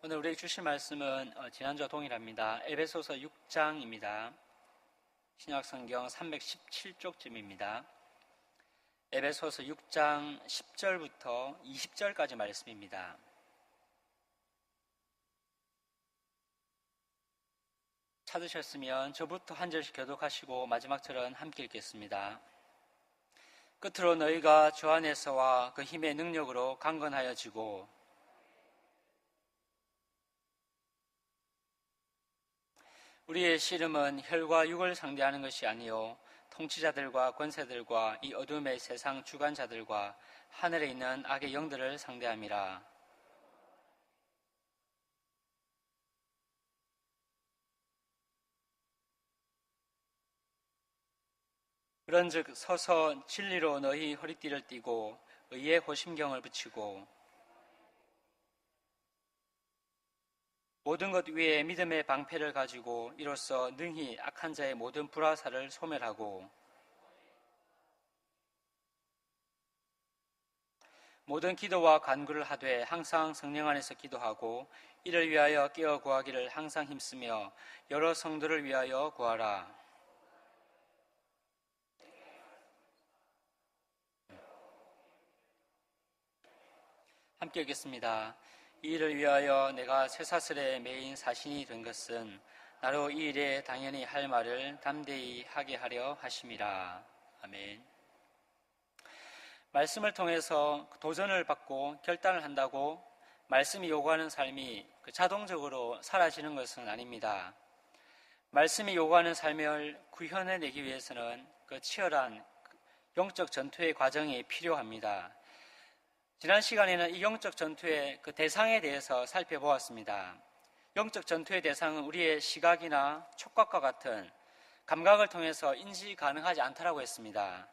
오늘 우리에게 주실 말씀은 지난주와 동일합니다. 에베소서 6장입니다. 신약성경 317쪽쯤입니다. 에베소서 6장 10절부터 20절까지 말씀입니다. 찾으셨으면 저부터 한 절씩 교독하시고 마지막 절은 함께 읽겠습니다. 끝으로 너희가 주 안에서와 그 힘의 능력으로 강건하여지고 우리의 씨름은 혈과 육을 상대하는 것이 아니요 통치자들과 권세들과 이 어둠의 세상 주관자들과 하늘에 있는 악의 영들을 상대함이라. 그런즉 서서 진리로 너희 허리띠를 띠고 의의 호심경을 붙이고 모든 것 위에 믿음의 방패를 가지고 이로써 능히 악한 자의 모든 불화살을 소멸하고 모든 기도와 간구를 하되 항상 성령 안에서 기도하고 이를 위하여 깨어 구하기를 항상 힘쓰며 여러 성도를 위하여 구하라. 함께 읽겠습니다. 이 일을 위하여 내가 쇠사슬에 매인 사신이 된 것은 나로 이 일에 당연히 할 말을 담대히 하게 하려 하심이라. 아멘. 말씀을 통해서 도전을 받고 결단을 한다고 말씀이 요구하는 삶이 자동적으로 사라지는 것은 아닙니다. 말씀이 요구하는 삶을 구현해내기 위해서는 치열한 영적 전투의 과정이 필요합니다. 지난 시간에는 이 영적 전투의 대상에 대해서 살펴보았습니다. 영적 전투의 대상은 우리의 시각이나 촉각과 같은 감각을 통해서 인지 가능하지 않다라고 했습니다.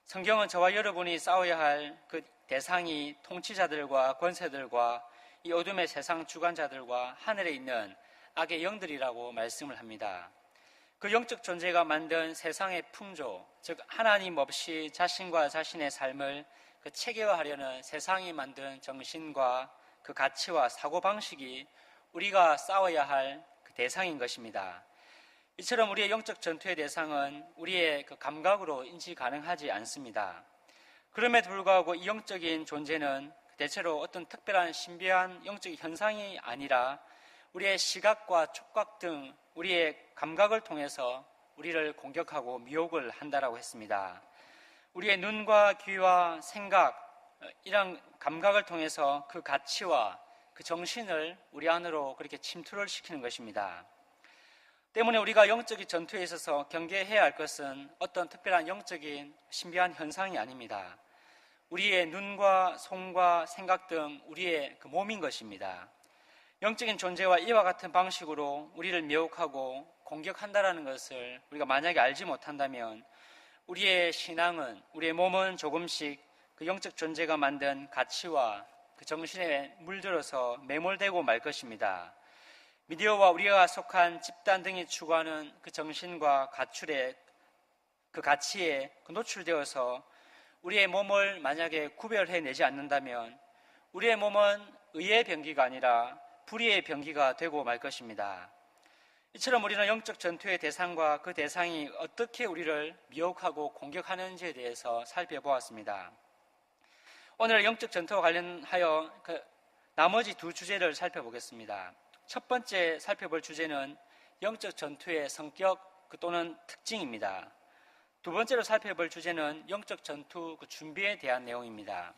성경은 저와 여러분이 싸워야 할 그 대상이 통치자들과 권세들과 이 어둠의 세상 주관자들과 하늘에 있는 악의 영들이라고 말씀을 합니다. 그 영적 존재가 만든 세상의 풍조, 즉 하나님 없이 자신과 자신의 삶을 체계화하려는 세상이 만든 정신과 그 가치와 사고방식이 우리가 싸워야 할 대상인 것입니다. 이처럼 우리의 영적 전투의 대상은 우리의 감각으로 인지 가능하지 않습니다. 그럼에도 불구하고 이 영적인 존재는 대체로 어떤 특별한 신비한 영적 현상이 아니라 우리의 시각과 촉각 등 우리의 감각을 통해서 우리를 공격하고 미혹을 한다라고 했습니다. 우리의 눈과 귀와 생각, 이런 감각을 통해서 그 가치와 그 정신을 우리 안으로 그렇게 침투를 시키는 것입니다. 때문에 우리가 영적인 전투에 있어서 경계해야 할 것은 어떤 특별한 영적인 신비한 현상이 아닙니다. 우리의 눈과 손과 생각 등 우리의 그 몸인 것입니다. 영적인 존재와 이와 같은 방식으로 우리를 미혹하고 공격한다라는 것을 우리가 만약에 알지 못한다면 우리의 신앙은, 우리의 몸은 조금씩 그 영적 존재가 만든 가치와 그 정신에 물들어서 매몰되고 말 것입니다. 미디어와 우리가 속한 집단 등이 추구하는 그 정신과 가출의 그 가치에 노출되어서 우리의 몸을 만약에 구별해내지 않는다면 우리의 몸은 의의 병기가 아니라 불의의 병기가 되고 말 것입니다. 이처럼 우리는 영적 전투의 대상과 그 대상이 어떻게 우리를 미혹하고 공격하는지에 대해서 살펴보았습니다. 오늘 영적 전투와 관련하여 나머지 두 주제를 살펴보겠습니다. 첫 번째 살펴볼 주제는 영적 전투의 성격 또는 특징입니다. 두 번째로 살펴볼 주제는 영적 전투 준비에 대한 내용입니다.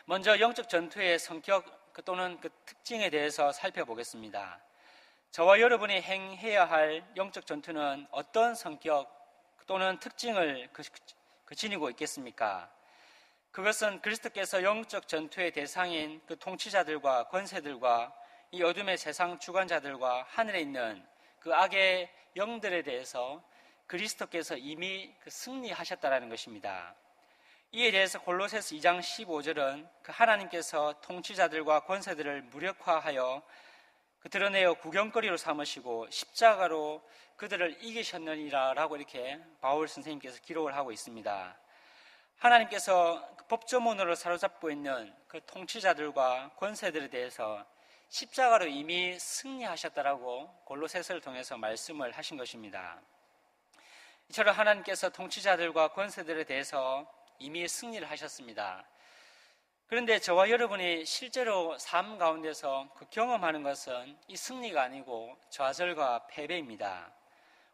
먼저 영적 전투의 성격 또는 특징에 대해서 살펴보겠습니다. 저와 여러분이 행해야 할 영적 전투는 어떤 성격 또는 특징을 지니고 있겠습니까? 그것은 그리스도께서 영적 전투의 대상인 그 통치자들과 권세들과 이 어둠의 세상 주관자들과 하늘에 있는 그 악의 영들에 대해서 그리스도께서 이미 승리하셨다라는 것입니다. 이에 대해서 골로새서 2장 15절은 하나님께서 통치자들과 권세들을 무력화하여 드러내어 구경거리로 삼으시고 십자가로 그들을 이기셨느니라 라고 이렇게 바울 선생님께서 기록을 하고 있습니다. 하나님께서 법조문으로 사로잡고 있는 그 통치자들과 권세들에 대해서 십자가로 이미 승리하셨다라고 골로새서를 통해서 말씀을 하신 것입니다. 이처럼 하나님께서 통치자들과 권세들에 대해서 이미 승리를 하셨습니다. 그런데 저와 여러분이 실제로 삶 가운데서 그 경험하는 것은 이 승리가 아니고 좌절과 패배입니다.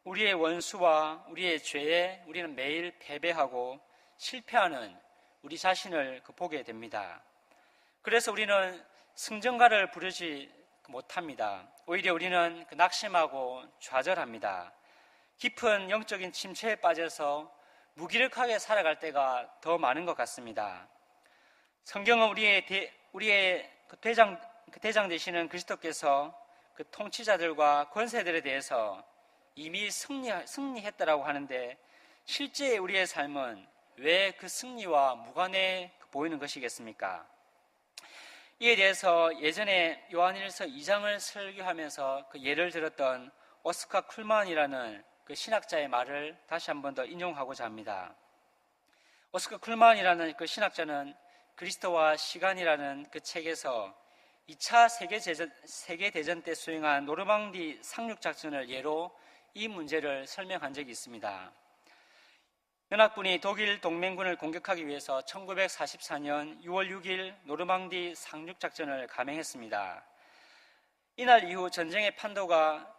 우리의 원수와 우리의 죄에 우리는 매일 패배하고 실패하는 우리 자신을 보게 됩니다. 그래서 우리는 승전가를 부르지 못합니다. 오히려 우리는 낙심하고 좌절합니다. 깊은 영적인 침체에 빠져서 무기력하게 살아갈 때가 더 많은 것 같습니다. 성경은 우리의 대장 되시는 그리스도께서 그 통치자들과 권세들에 대해서 이미 승리했다라고 하는데, 실제 우리의 삶은 왜 그 승리와 무관해 보이는 것이겠습니까? 이에 대해서 예전에 요한일서 2장을 설교하면서 그 예를 들었던 오스카 쿨만이라는 그 신학자의 말을 다시 한 번 더 인용하고자 합니다. 오스카 쿨만이라는 그 신학자는 그리스도와 시간이라는 그 책에서 2차 세계대전 때 수행한 노르망디 상륙작전을 예로 이 문제를 설명한 적이 있습니다. 연합군이 독일 동맹군을 공격하기 위해서 1944년 6월 6일 노르망디 상륙작전을 감행했습니다. 이날 이후 전쟁의 판도가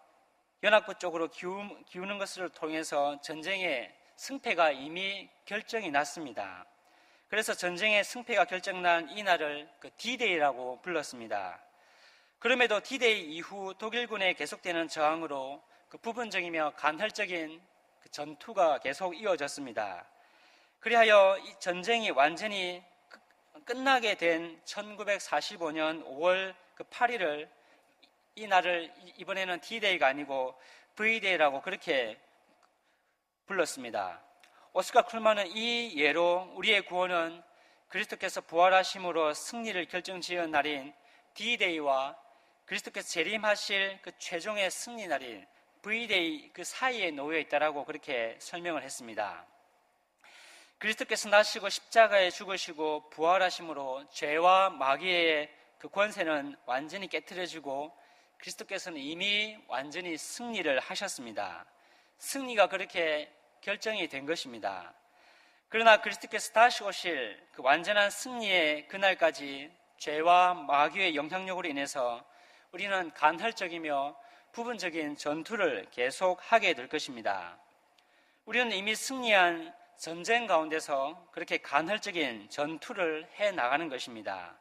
연합군 쪽으로 기우는 것을 통해서 전쟁의 승패가 이미 결정이 났습니다. 그래서 전쟁의 승패가 결정난 이날을 D-Day라고 불렀습니다. 그럼에도 D-Day 이후 독일군의 계속되는 저항으로 부분적이며 간헐적인 전투가 계속 이어졌습니다. 그리하여 이 전쟁이 완전히 끝나게 된 1945년 5월 8일을 이 날을 이번에는 D-Day가 아니고 V-Day라고 그렇게 불렀습니다. 오스카 쿨만은 이 예로 우리의 구원은 그리스도께서 부활하심으로 승리를 결정지은 날인 D-Day와 그리스도께서 재림하실 그 최종의 승리 날인 V-Day 그 사이에 놓여 있다라고 그렇게 설명을 했습니다. 그리스도께서 나시고 십자가에 죽으시고 부활하심으로 죄와 마귀의 그 권세는 완전히 깨트려지고 그리스도께서는 이미 완전히 승리를 하셨습니다. 승리가 그렇게 결정이 된 것입니다. 그러나 그리스도께서 다시 오실 그 완전한 승리의 그날까지 죄와 마귀의 영향력으로 인해서 우리는 간헐적이며 부분적인 전투를 계속하게 될 것입니다. 우리는 이미 승리한 전쟁 가운데서 그렇게 간헐적인 전투를 해나가는 것입니다.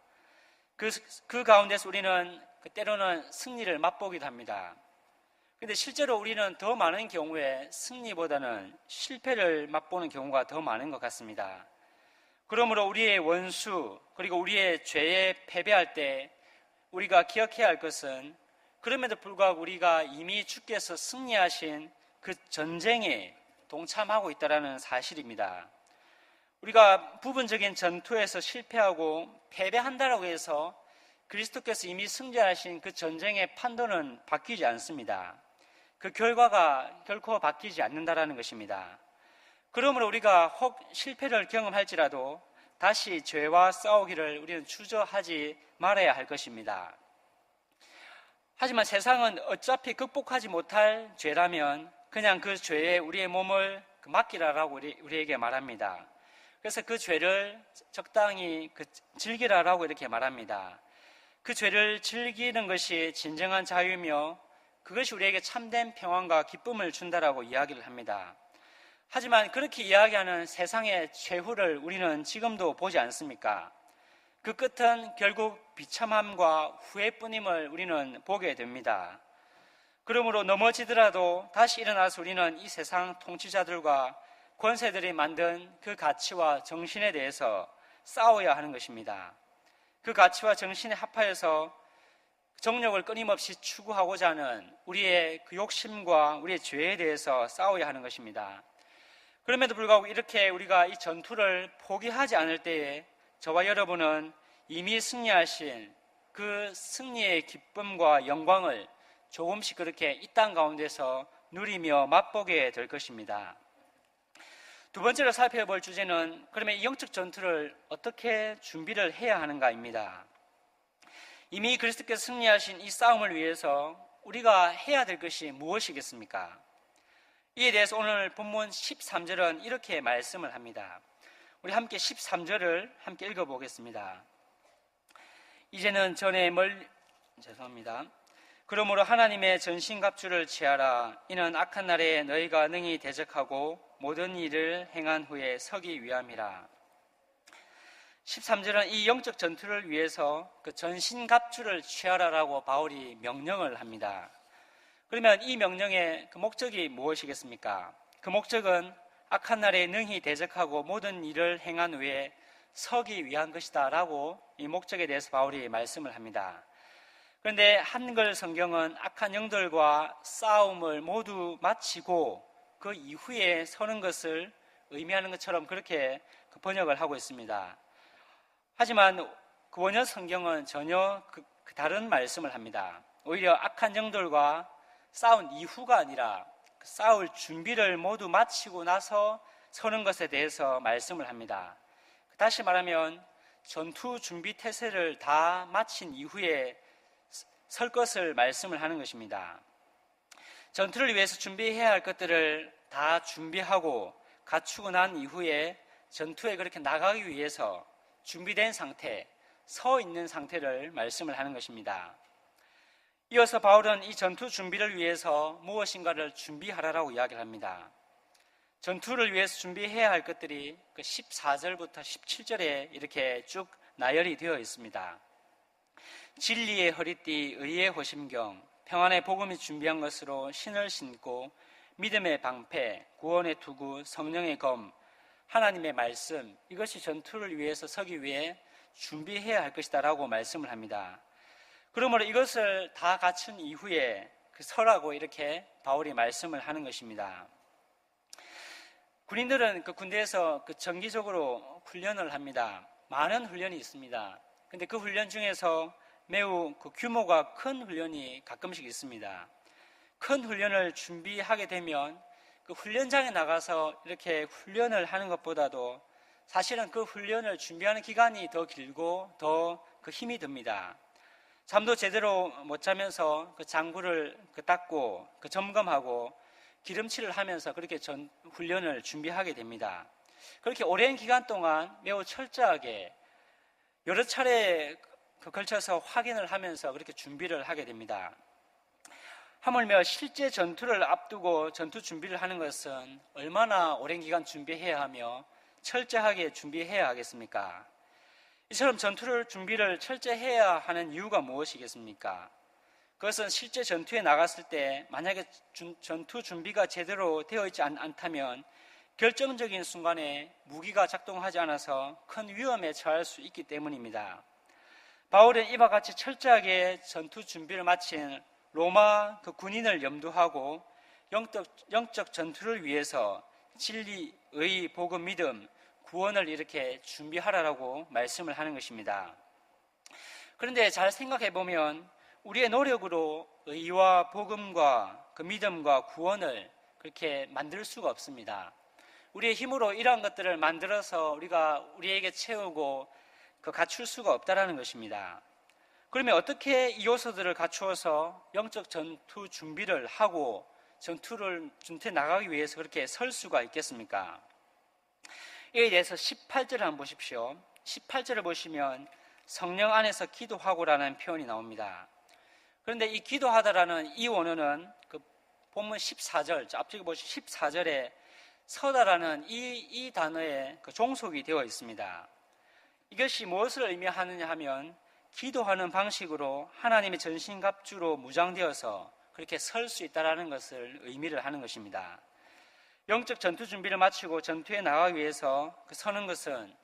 그 가운데서 우리는 때로는 승리를 맛보기도 합니다. 그런데 실제로 우리는 더 많은 경우에 승리보다는 실패를 맛보는 경우가 더 많은 것 같습니다. 그러므로 우리의 원수 그리고 우리의 죄에 패배할 때 우리가 기억해야 할 것은 그럼에도 불구하고 우리가 이미 주께서 승리하신 그 전쟁에 동참하고 있다는 사실입니다. 우리가 부분적인 전투에서 실패하고 패배한다라고 해서 그리스도께서 이미 승리하신 그 전쟁의 판도는 바뀌지 않습니다. 그 결과가 결코 바뀌지 않는다라는 것입니다. 그러므로 우리가 혹 실패를 경험할지라도 다시 죄와 싸우기를 우리는 주저하지 말아야 할 것입니다. 하지만 세상은 어차피 극복하지 못할 죄라면 그냥 그 죄에 우리의 몸을 맡기라라고 우리에게 말합니다. 그래서 그 죄를 적당히 즐기라라고 이렇게 말합니다. 그 죄를 즐기는 것이 진정한 자유이며 그것이 우리에게 참된 평안과 기쁨을 준다라고 이야기를 합니다. 하지만 그렇게 이야기하는 세상의 최후를 우리는 지금도 보지 않습니까? 그 끝은 결국 비참함과 후회뿐임을 우리는 보게 됩니다. 그러므로 넘어지더라도 다시 일어나서 우리는 이 세상 통치자들과 권세들이 만든 그 가치와 정신에 대해서 싸워야 하는 것입니다. 그 가치와 정신에 합하여서 정욕을 끊임없이 추구하고자 하는 우리의 그 욕심과 우리의 죄에 대해서 싸워야 하는 것입니다. 그럼에도 불구하고 이렇게 우리가 이 전투를 포기하지 않을 때에 저와 여러분은 이미 승리하신 그 승리의 기쁨과 영광을 조금씩 그렇게 이 땅 가운데서 누리며 맛보게 될 것입니다. 두 번째로 살펴볼 주제는 그러면 이 영적 전투를 어떻게 준비를 해야 하는가입니다. 이미 그리스도께서 승리하신 이 싸움을 위해서 우리가 해야 될 것이 무엇이겠습니까? 이에 대해서 오늘 본문 13절은 이렇게 말씀을 합니다. 우리 함께 13절을 함께 읽어보겠습니다. 이제는 죄송합니다. 그러므로 하나님의 전신갑주를 취하라. 이는 악한 날에 너희가 능히 대적하고 모든 일을 행한 후에 서기 위함이라. 13절은 이 영적 전투를 위해서 그 전신갑주를 취하라라고 바울이 명령을 합니다. 그러면 이 명령의 그 목적이 무엇이겠습니까? 그 목적은 악한 날에 능히 대적하고 모든 일을 행한 후에 서기 위한 것이다 라고 이 목적에 대해서 바울이 말씀을 합니다. 그런데 한글 성경은 악한 영들과 싸움을 모두 마치고 그 이후에 서는 것을 의미하는 것처럼 그렇게 번역을 하고 있습니다. 하지만 그 원어 성경은 전혀 그 다른 말씀을 합니다. 오히려 악한 영들과 싸운 이후가 아니라 싸울 준비를 모두 마치고 나서 서는 것에 대해서 말씀을 합니다. 다시 말하면 전투 준비 태세를 다 마친 이후에 설 것을 말씀을 하는 것입니다. 전투를 위해서 준비해야 할 것들을 다 준비하고 갖추고 난 이후에 전투에 그렇게 나가기 위해서 준비된 상태, 서 있는 상태를 말씀을 하는 것입니다. 이어서 바울은 이 전투 준비를 위해서 무엇인가를 준비하라라고 이야기를 합니다. 전투를 위해서 준비해야 할 것들이 그 14절부터 17절에 이렇게 쭉 나열이 되어 있습니다. 진리의 허리띠, 의의 호심경, 평안의 복음이 준비한 것으로 신을 신고 믿음의 방패, 구원의 투구, 성령의 검, 하나님의 말씀, 이것이 전투를 위해서 서기 위해 준비해야 할 것이다 라고 말씀을 합니다. 그러므로 이것을 다 갖춘 이후에 그 서라고 이렇게 바울이 말씀을 하는 것입니다. 군인들은 그 군대에서 그 정기적으로 훈련을 합니다. 많은 훈련이 있습니다. 근데 그 훈련 중에서 매우 그 규모가 큰 훈련이 가끔씩 있습니다. 큰 훈련을 준비하게 되면 그 훈련장에 나가서 이렇게 훈련을 하는 것보다도 사실은 그 훈련을 준비하는 기간이 더 길고 더 그 힘이 듭니다. 잠도 제대로 못 자면서 그 장구를 닦고 그 점검하고 기름칠을 하면서 그렇게 훈련을 준비하게 됩니다. 그렇게 오랜 기간 동안 매우 철저하게 여러 차례 걸쳐서 확인을 하면서 그렇게 준비를 하게 됩니다. 하물며 실제 전투를 앞두고 전투 준비를 하는 것은 얼마나 오랜 기간 준비해야 하며 철저하게 준비해야 하겠습니까? 이처럼 전투를 준비를 철저해야 하는 이유가 무엇이겠습니까? 그것은 실제 전투에 나갔을 때 만약에 전투 준비가 제대로 되어 있지 않다면 결정적인 순간에 무기가 작동하지 않아서 큰 위험에 처할 수 있기 때문입니다. 바울은 이와 같이 철저하게 전투 준비를 마친 로마 그 군인을 염두하고 영적 전투를 위해서 진리, 의, 복음, 믿음, 구원을 이렇게 준비하라라고 말씀을 하는 것입니다. 그런데 잘 생각해 보면 우리의 노력으로 의와 복음과 그 믿음과 구원을 그렇게 만들 수가 없습니다. 우리의 힘으로 이러한 것들을 만들어서 우리에게 채우고 그 갖출 수가 없다라는 것입니다. 그러면 어떻게 이 요소들을 갖추어서 영적 전투 준비를 하고 전투에 나가기 위해서 그렇게 설 수가 있겠습니까? 이에 대해서 18절을 한번 보십시오. 18절을 보시면 성령 안에서 기도하고라는 표현이 나옵니다. 그런데 이 기도하다라는 이 원어는 그 본문 14절, 앞쪽에 보시면 14절에 서다라는 이 단어에 그 종속이 되어 있습니다. 이것이 무엇을 의미하느냐 하면 기도하는 방식으로 하나님의 전신갑주로 무장되어서 그렇게 설 수 있다는 것을 의미를 하는 것입니다. 영적 전투 준비를 마치고 전투에 나가기 위해서 그 서는 것은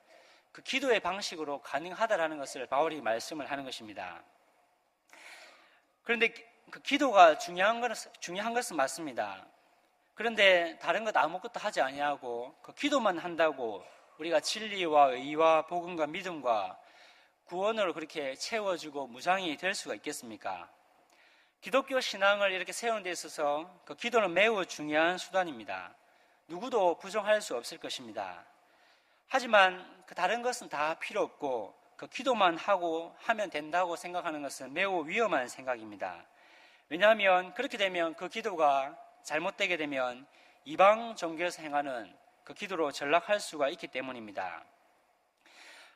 그 기도의 방식으로 가능하다라는 것을 바울이 말씀을 하는 것입니다. 그런데 그 기도가 중요한 것은 맞습니다. 그런데 다른 것 아무것도 하지 아니하고 그 기도만 한다고 우리가 진리와 의와 복음과 믿음과 구원으로 그렇게 채워주고 무장이 될 수가 있겠습니까? 기독교 신앙을 이렇게 세우는 데 있어서 그 기도는 매우 중요한 수단입니다. 누구도 부정할 수 없을 것입니다. 하지만 그 다른 것은 다 필요 없고 그 그 기도만 하면 된다고 생각하는 것은 매우 위험한 생각입니다. 왜냐하면 그렇게 되면 그 기도가 잘못되게 되면 이방 종교에서 행하는 그 기도로 전락할 수가 있기 때문입니다.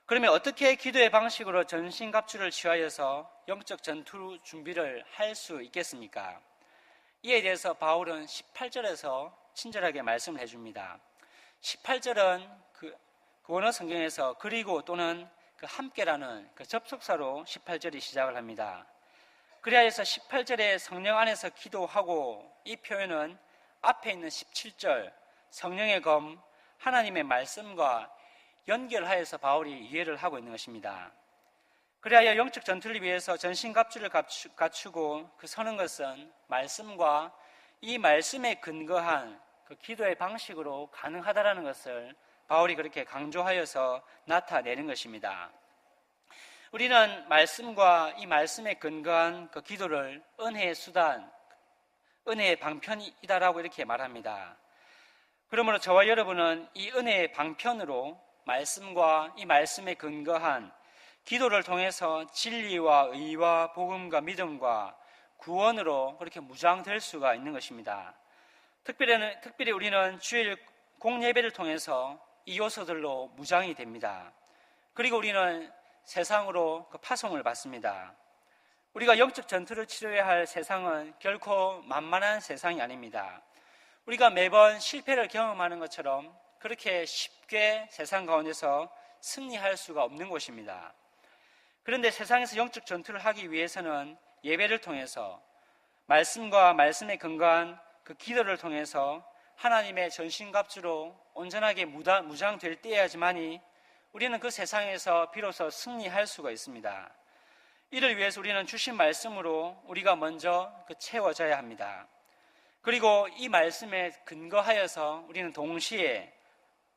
그러면 어떻게 기도의 방식으로 전신갑주를 취하여서 영적 전투 준비를 할 수 있겠습니까? 이에 대해서 바울은 18절에서 친절하게 말씀을 해줍니다. 18절은 그 원어 성경에서 그리고 또는 그 함께라는 그 접속사로 18절이 시작을 합니다. 그래야 해서 18절에 성령 안에서 기도하고, 이 표현은 앞에 있는 17절 성령의 검 하나님의 말씀과 연결하여서 바울이 이해를 하고 있는 것입니다. 그래야 영적 전투를 위해서 전신갑주를 갖추고 그 서는 것은 말씀과 이 말씀에 근거한 그 기도의 방식으로 가능하다라는 것을 바울이 그렇게 강조하여서 나타내는 것입니다. 우리는 말씀과 이 말씀에 근거한 그 기도를 은혜의 수단, 은혜의 방편이다라고 이렇게 말합니다. 그러므로 저와 여러분은 이 은혜의 방편으로 말씀과 이 말씀에 근거한 기도를 통해서 진리와 의와 복음과 믿음과 구원으로 그렇게 무장될 수가 있는 것입니다. 특별히 우리는 주일 공예배를 통해서 이 요소들로 무장이 됩니다. 그리고 우리는 세상으로 그 파송을 받습니다. 우리가 영적 전투를 치러야 할 세상은 결코 만만한 세상이 아닙니다. 우리가 매번 실패를 경험하는 것처럼 그렇게 쉽게 세상 가운데서 승리할 수가 없는 곳입니다. 그런데 세상에서 영적 전투를 하기 위해서는 예배를 통해서 말씀과 말씀에 근거한 그 기도를 통해서 하나님의 전신갑주로 온전하게 무장될 때야지만이 우리는 그 세상에서 비로소 승리할 수가 있습니다. 이를 위해서 우리는 주신 말씀으로 우리가 먼저 채워져야 합니다. 그리고 이 말씀에 근거하여서 우리는 동시에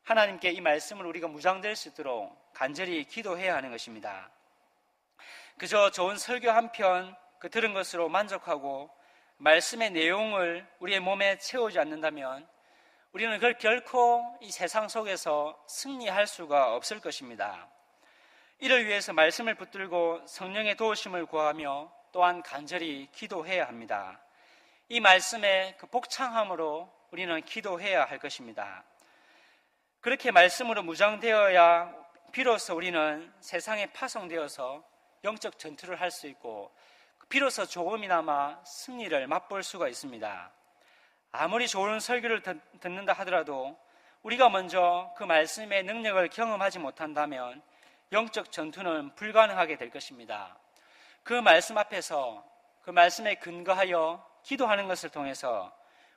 하나님께 이 말씀을 우리가 무장될 수 있도록 간절히 기도해야 하는 것입니다. 그저 좋은 설교 한 편 들은 것으로 만족하고 말씀의 내용을 우리의 몸에 채우지 않는다면 우리는 그걸 결코 이 세상 속에서 승리할 수가 없을 것입니다. 이를 위해서 말씀을 붙들고 성령의 도우심을 구하며 또한 간절히 기도해야 합니다. 이 말씀의 그 복창함으로 우리는 기도해야 할 것입니다. 그렇게 말씀으로 무장되어야 비로소 우리는 세상에 파송되어서 영적 전투를 할 수 있고 비로소 조금이나마 승리를 맛볼 수가 있습니다. 아무리 좋은 설교를 듣는다 하더라도 우리가 먼저 그 말씀의 능력을 경험하지 못한다면 영적 전투는 불가능하게 될 것입니다. 그 말씀 앞에서 그 말씀에 근거하여 기도하는 것을 통해서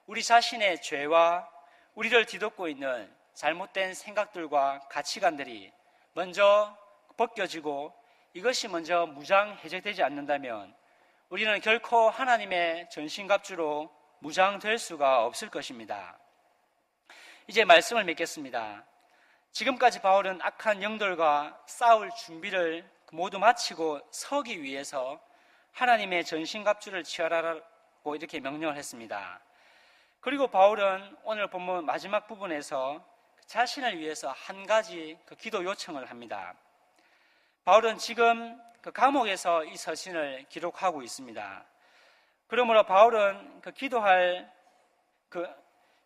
우리 자신의 죄와 우리를 뒤덮고 있는 잘못된 생각들과 가치관들이 먼저 벗겨지고 이것이 먼저 무장해제되지 않는다면 우리는 결코 하나님의 전신갑주로 무장될 수가 없을 것입니다. 이제 말씀을 맺겠습니다. 지금까지 바울은 악한 영들과 싸울 준비를 모두 마치고 서기 위해서 하나님의 전신갑주를 취하라고 이렇게 명령을 했습니다. 그리고 바울은 오늘 본문 마지막 부분에서 자신을 위해서 한 가지 기도 요청을 합니다. 바울은 지금 감옥에서 이 서신을 기록하고 있습니다. 그러므로 바울은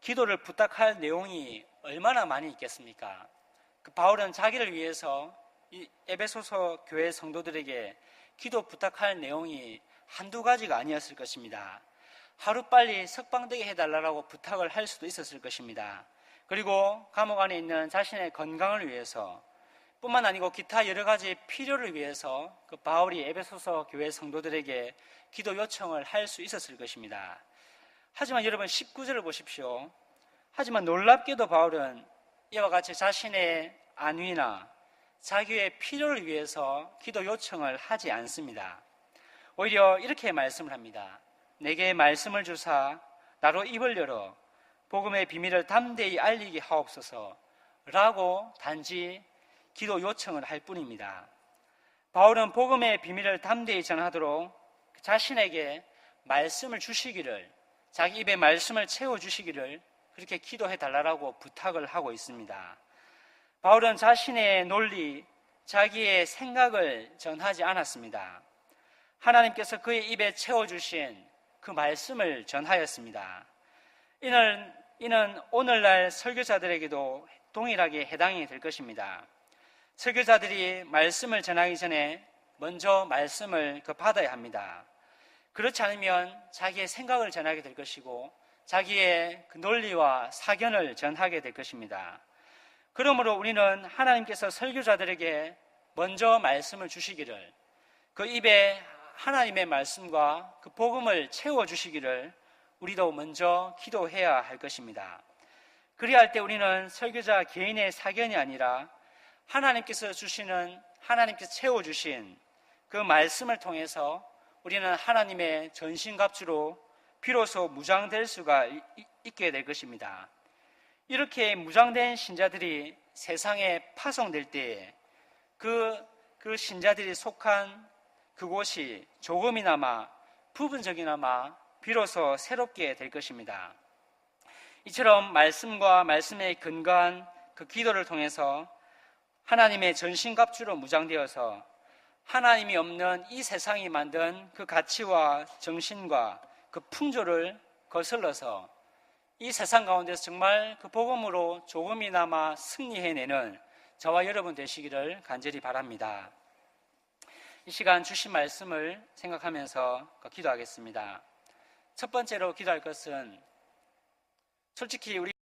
기도를 부탁할 내용이 얼마나 많이 있겠습니까? 바울은 자기를 위해서 이 에베소서 교회 성도들에게 기도 부탁할 내용이 한두 가지가 아니었을 것입니다. 하루빨리 석방되게 해달라고 부탁을 할 수도 있었을 것입니다. 그리고 감옥 안에 있는 자신의 건강을 위해서 뿐만 아니고 기타 여러 가지 필요를 위해서 바울이 에베소서 교회 성도들에게 기도 요청을 할 수 있었을 것입니다. 하지만 여러분 19절을 보십시오. 하지만 놀랍게도 바울은 이와 같이 자신의 안위나 자기의 필요를 위해서 기도 요청을 하지 않습니다. 오히려 이렇게 말씀을 합니다. 내게 말씀을 주사 나로 입을 열어 복음의 비밀을 담대히 알리게 하옵소서 라고 단지 기도 요청을 할 뿐입니다. 바울은 복음의 비밀을 담대히 전하도록 자신에게 말씀을 주시기를, 자기 입에 말씀을 채워주시기를 그렇게 기도해 달라고 부탁을 하고 있습니다. 바울은 자신의 논리, 자기의 생각을 전하지 않았습니다. 하나님께서 그의 입에 채워주신 그 말씀을 전하였습니다. 이는 오늘날 설교자들에게도 동일하게 해당이 될 것입니다. 설교자들이 말씀을 전하기 전에 먼저 말씀을 받아야 합니다. 그렇지 않으면 자기의 생각을 전하게 될 것이고 자기의 그 논리와 사견을 전하게 될 것입니다. 그러므로 우리는 하나님께서 설교자들에게 먼저 말씀을 주시기를, 그 입에 하나님의 말씀과 그 복음을 채워주시기를 우리도 먼저 기도해야 할 것입니다. 그리야 할 때 우리는 설교자 개인의 사견이 아니라 하나님께서 채워주신 그 말씀을 통해서 우리는 하나님의 전신갑주로 비로소 무장될 수가 있게 될 것입니다. 이렇게 무장된 신자들이 세상에 파송될 때에 그 신자들이 속한 그곳이 조금이나마 부분적이나마 비로소 새롭게 될 것입니다. 이처럼 말씀과 말씀에 근거한 그 기도를 통해서 하나님의 전신갑주로 무장되어서 하나님이 없는 이 세상이 만든 그 가치와 정신과 그 풍조를 거슬러서 이 세상 가운데서 정말 그 복음으로 조금이나마 승리해내는 저와 여러분 되시기를 간절히 바랍니다. 이 시간 주신 말씀을 생각하면서 기도하겠습니다. 첫 번째로 기도할 것은 솔직히 우리